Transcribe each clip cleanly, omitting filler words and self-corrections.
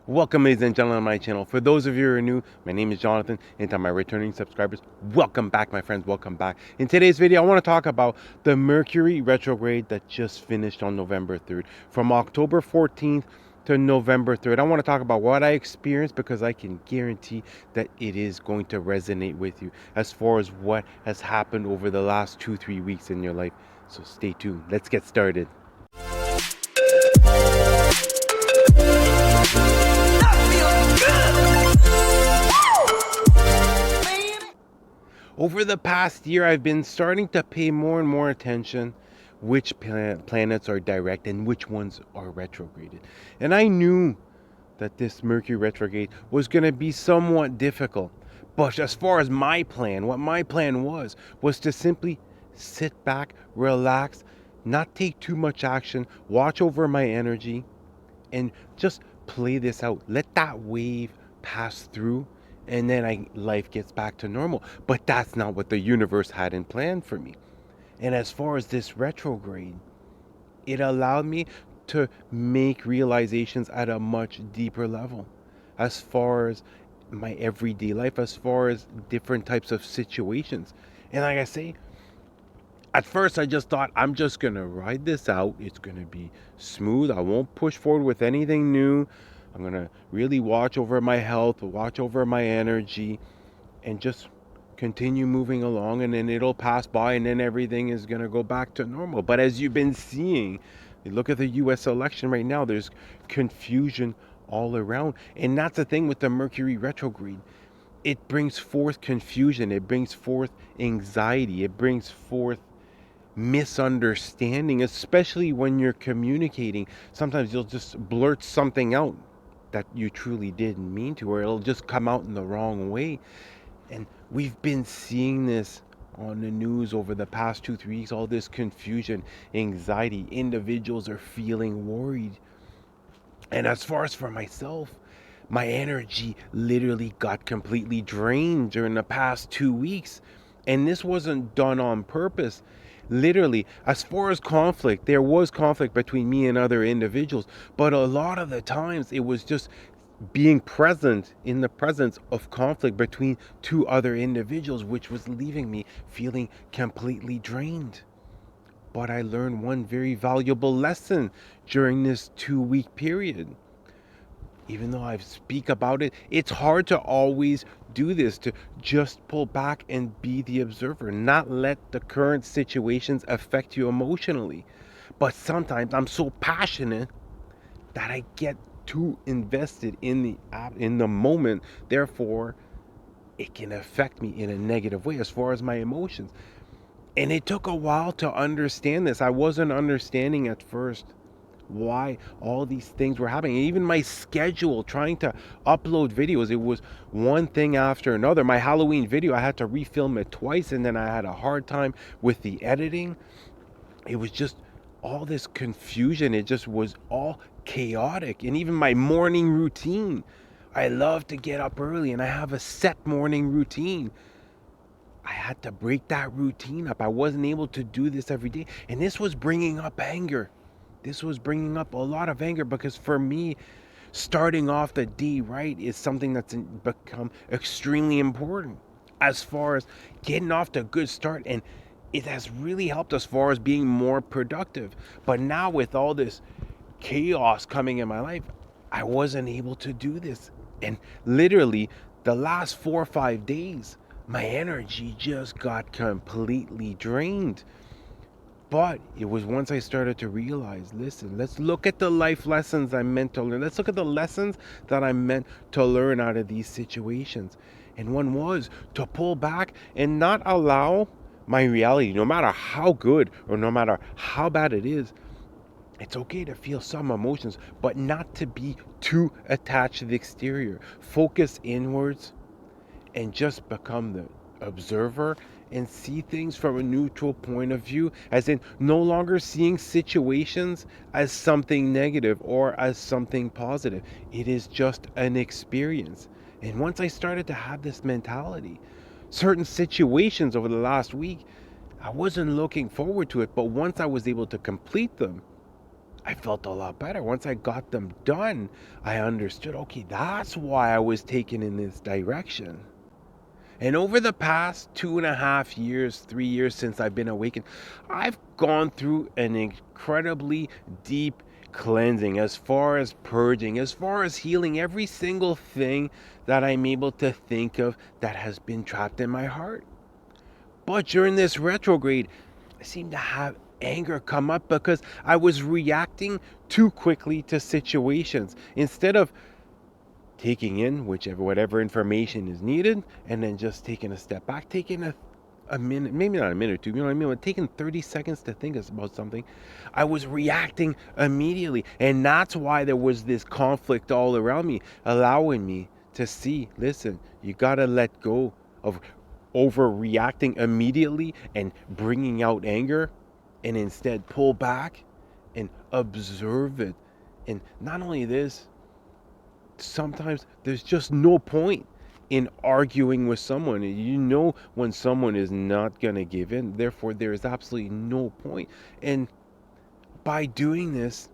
Welcome, ladies and gentlemen, to my channel. For those of you who are new, my name is Jonathan, and to my returning subscribers, welcome back, my friends. Welcome back. In today's video, I want to talk about the Mercury Retrograde that just finished on November 3rd. From October 14th to November 3rd, I want to talk about what I experienced because I can guarantee that it is going to resonate with you as far as what has happened over the last 2-3 weeks in your life. So stay tuned. Let's get started. Over the past year, I've been starting to pay more and more attention which planets are direct and which ones are retrograded. And I knew that this Mercury retrograde was going to be somewhat difficult. But as far as my plan, what my plan was to simply sit back, relax, not take too much action, watch over my energy, and just play this out. Let that wave pass through, and then life gets back to normal. But that's not what the universe had in plan for me. And as far as this retrograde, it allowed me to make realizations at a much deeper level as far as my everyday life, as far as different types of situations. And like I say, at first I just thought I'm just gonna ride this out. It's gonna be smooth. I won't push forward with anything new. I'm gonna really watch over my health, watch over my energy, and just continue moving along, and then it'll pass by, and then everything is gonna go back to normal. But as you've been seeing, you look at the US election right now, there's confusion all around. And that's the thing with the Mercury retrograde. It brings forth confusion, it brings forth anxiety, it brings forth misunderstanding, especially when you're communicating. Sometimes you'll just blurt something out that you truly didn't mean to, or it'll just come out in the wrong way. And we've been seeing this on the news over the past 2-3 weeks, all this confusion, anxiety. Individuals are feeling worried. And as far as for myself, my energy literally got completely drained during the past 2 weeks. And this wasn't done on purpose. Literally, as far as conflict, there was conflict between me and other individuals, but a lot of the times it was just being present in the presence of conflict between two other individuals, which was leaving me feeling completely drained. But I learned one very valuable lesson during this 2-week period. Even though I speak about it, it's hard to always do this, to just pull back and be the observer, not let the current situations affect you emotionally. But sometimes I'm so passionate that I get too invested in the moment. Therefore, it can affect me in a negative way as far as my emotions. And it took a while to understand this. I wasn't understanding at first why all these things were happening. Even my schedule, trying to upload videos, it was one thing after another. My Halloween video, I had to refilm it twice, and then I had a hard time with the editing. It was just all this confusion. It just was all chaotic. And even my morning routine, I love to get up early, and I have a set morning routine. I had to break that routine up. I wasn't able to do this every day, and this was bringing up anger. This was bringing up a lot of anger, because for me, starting off the day right is something that's become extremely important as far as getting off to a good start. And it has really helped as far as being more productive. But now with all this chaos coming in my life, I wasn't able to do this. And literally the last 4 or 5 days, my energy just got completely drained. But it was once I started to realize, listen, let's look at the life lessons I'm meant to learn. Let's look at the lessons that I'm meant to learn out of these situations. And one was to pull back and not allow my reality, no matter how good or no matter how bad it is, it's okay to feel some emotions, but not to be too attached to the exterior. Focus inwards and just become the observer and see things from a neutral point of view, as in no longer seeing situations as something negative or as something positive. It is just an experience. And once I started to have this mentality, certain situations over the last week, I wasn't looking forward to it, but once I was able to complete them, I felt a lot better. Once I got them done, I understood, okay, that's why I was taken in this direction. And over the past 2.5 years, 3 years since I've been awakened, I've gone through an incredibly deep cleansing as far as purging, as far as healing every single thing that I'm able to think of that has been trapped in my heart. But during this retrograde, I seem to have anger come up because I was reacting too quickly to situations instead of taking in whatever information is needed and then just taking a step back, taking a minute, maybe not a minute or two, you know what I mean, but taking 30 seconds to think about something. I was reacting immediately, and that's why there was this conflict all around me, allowing me to see, listen, you got to let go of overreacting immediately and bringing out anger, and instead pull back and observe it. And not only this, sometimes there's just no point in arguing with someone. You know when someone is not going to give in, therefore there is absolutely no point. And by doing this,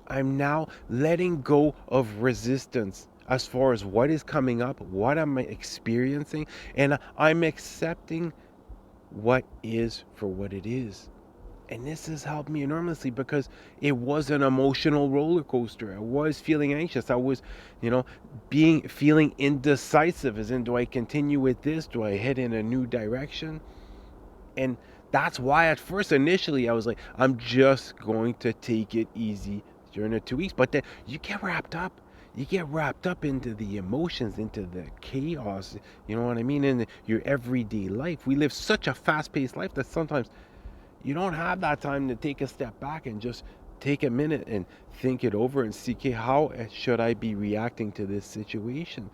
I'm now letting go of resistance as far as what is coming up, what I'm experiencing, and I'm accepting what is for what it is. And this has helped me enormously because it was an emotional roller coaster. I was feeling anxious. I was, feeling indecisive, as in, do I continue with this? Do I head in a new direction? And that's why at first, initially, I was like, I'm just going to take it easy during the 2 weeks. But then you get wrapped up. You get wrapped up into the emotions, into the chaos, you know what I mean, in your everyday life. We live such a fast-paced life that sometimes you don't have that time to take a step back and just take a minute and think it over and see, okay, how should I be reacting to this situation?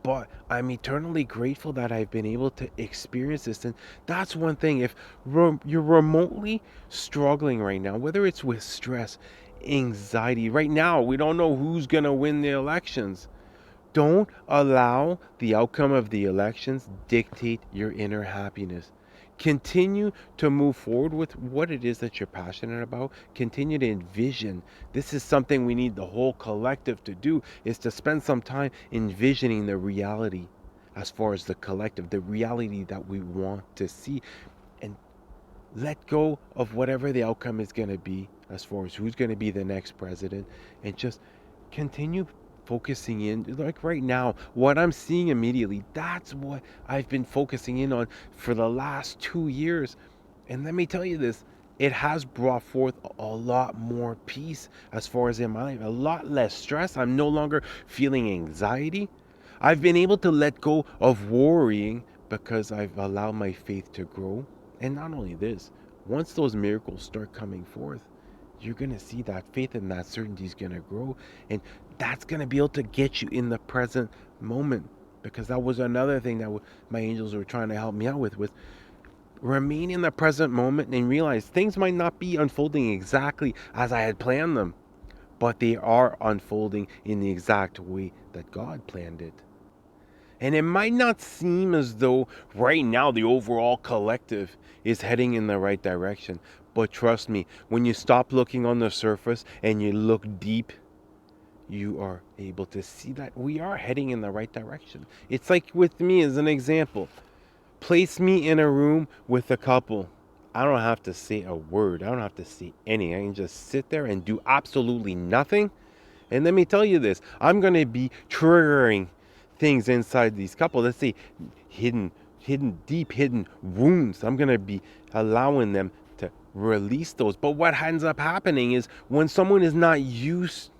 But I'm eternally grateful that I've been able to experience this. And that's one thing. If you're remotely struggling right now, whether it's with stress, anxiety, right now, we don't know who's going to win the elections. Don't allow the outcome of the elections dictate your inner happiness. Continue to move forward with what it is that you're passionate about. Continue to envision. This is something we need the whole collective to do, is to spend some time envisioning the reality as far as the collective, the reality that we want to see, and let go of whatever the outcome is going to be as far as who's going to be the next president, and just continue focusing in, like right now, what I'm seeing immediately. That's what I've been focusing in on for the last 2 years. And let me tell you this, it has brought forth a lot more peace as far as in my life, a lot less stress. I'm no longer feeling anxiety. I've been able to let go of worrying because I've allowed my faith to grow. And not only this, once those miracles start coming forth, you're going to see that faith and that certainty is going to grow. And that's going to be able to get you in the present moment. Because that was another thing that my angels were trying to help me out with remain in the present moment and realize things might not be unfolding exactly as I had planned them, but they are unfolding in the exact way that God planned it. And it might not seem as though right now the overall collective is heading in the right direction. But trust me, when you stop looking on the surface and you look deep, you are able to see that we are heading in the right direction. It's like with me as an example. Place me in a room with a couple. I don't have to say a word. I don't have to say anything. I can just sit there and do absolutely nothing. And let me tell you this, I'm going to be triggering things inside these couples. Let's say deep hidden wounds. I'm going to be allowing them to release those. But what ends up happening is when someone is not used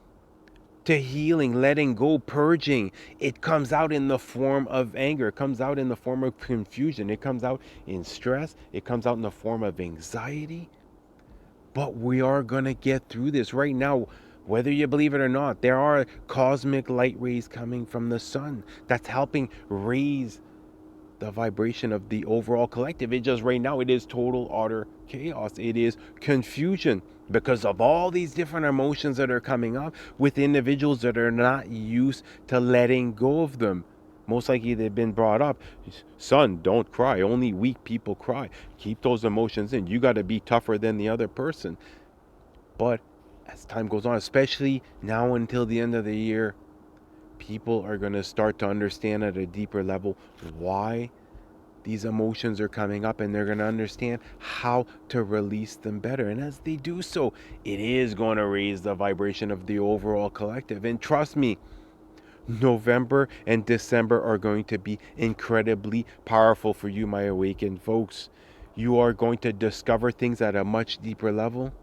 to healing, letting go, purging, it comes out in the form of anger. It comes out in the form of confusion. It comes out in stress. It comes out in the form of anxiety. But we are going to get through this right now. Whether you believe it or not, there are cosmic light rays coming from the sun that's helping raise the vibration of the overall collective. It just right now, it is total utter chaos. It is confusion because of all these different emotions that are coming up with individuals that are not used to letting go of them. Most likely they've been brought up, son, don't cry. Only weak people cry. Keep those emotions in. You got to be tougher than the other person. But as time goes on, especially now until the end of the year, people are going to start to understand at a deeper level why these emotions are coming up, and they're going to understand how to release them better. And as they do so, it is going to raise the vibration of the overall collective. And trust me, November and December are going to be incredibly powerful for you, my awakened folks. You are going to discover things at a much deeper level.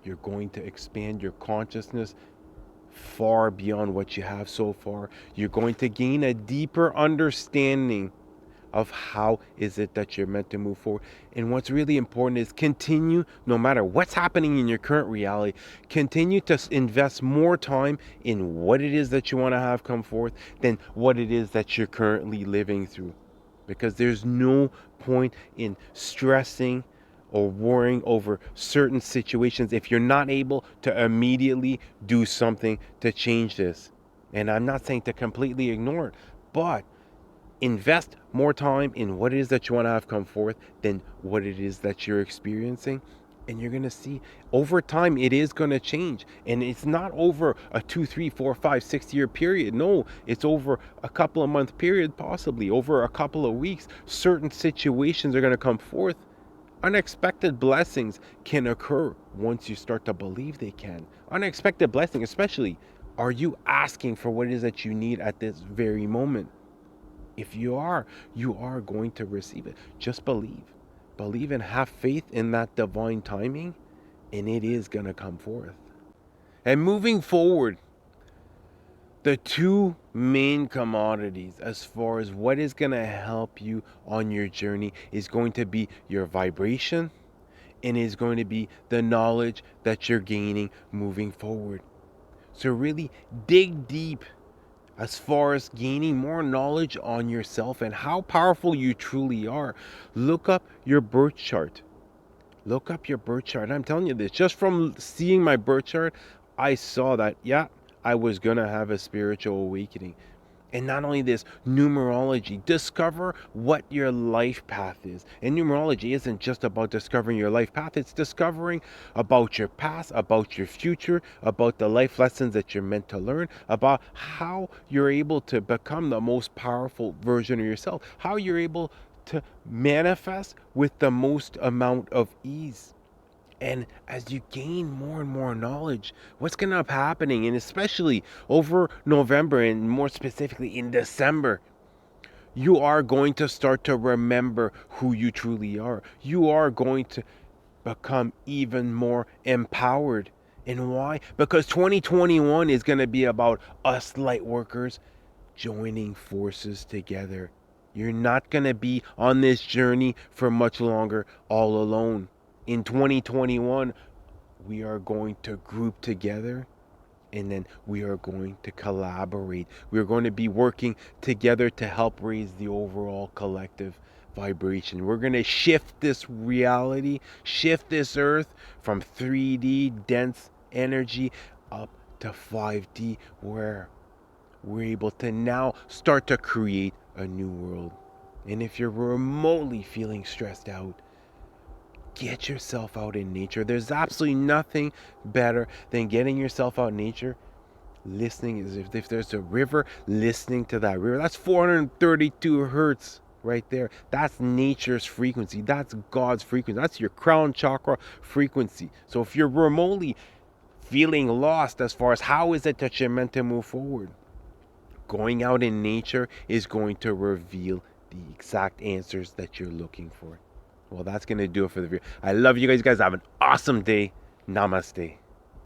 You're going to expand your consciousness far beyond what you have so far. You're going to gain a deeper understanding of how is it that you're meant to move forward. And what's really important is continue, no matter what's happening in your current reality, continue to invest more time in what it is that you want to have come forth than what it is that you're currently living through. Because there's no point in stressing or worrying over certain situations if you're not able to immediately do something to change this. And I'm not saying to completely ignore it, but invest more time in what it is that you want to have come forth than what it is that you're experiencing. And you're going to see over time it is going to change. And it's not over a 2, 3, 4, 5, 6 year period. No, it's over a couple of month period, possibly over a couple of weeks. Certain situations are going to come forth. Unexpected blessings can occur once you start to believe they can. Unexpected blessing, especially, are you asking for what it is that you need at this very moment? If you are going to receive it. Just believe. Believe and have faith in that divine timing, and it is going to come forth. And moving forward, the two main commodities as far as what is going to help you on your journey is going to be your vibration, and is going to be the knowledge that you're gaining moving forward. So really dig deep as far as gaining more knowledge on yourself and how powerful you truly are. Look up your birth chart. Look up your birth chart. I'm telling you this, just from seeing my birth chart, I saw that, yeah, I was going to have a spiritual awakening. And not only this, numerology. Discover what your life path is. And numerology isn't just about discovering your life path. It's discovering about your past, about your future, about the life lessons that you're meant to learn, about how you're able to become the most powerful version of yourself, how you're able to manifest with the most amount of ease. And as you gain more and more knowledge, what's going to be happening, and especially over November and more specifically in December, you are going to start to remember who you truly are. You are going to become even more empowered. And why? Because 2021 is going to be about us light workers joining forces together. You're not going to be on this journey for much longer all alone. In 2021, we are going to group together, and then we are going to collaborate. We're going to be working together to help raise the overall collective vibration. We're going to shift this reality, shift this earth from 3D dense energy up to 5D, where we're able to now start to create a new world. And if you're remotely feeling stressed out, get yourself out in nature. There's absolutely nothing better than getting yourself out in nature, listening. As if there's a river, listening to that river. That's 432 hertz right there. That's nature's frequency. That's God's frequency. That's your crown chakra frequency. So if you're remotely feeling lost as far as how is it that you're meant to move forward, going out in nature is going to reveal the exact answers that you're looking for. Well, that's going to do it for the video. I love you guys. Have an awesome day. Namaste.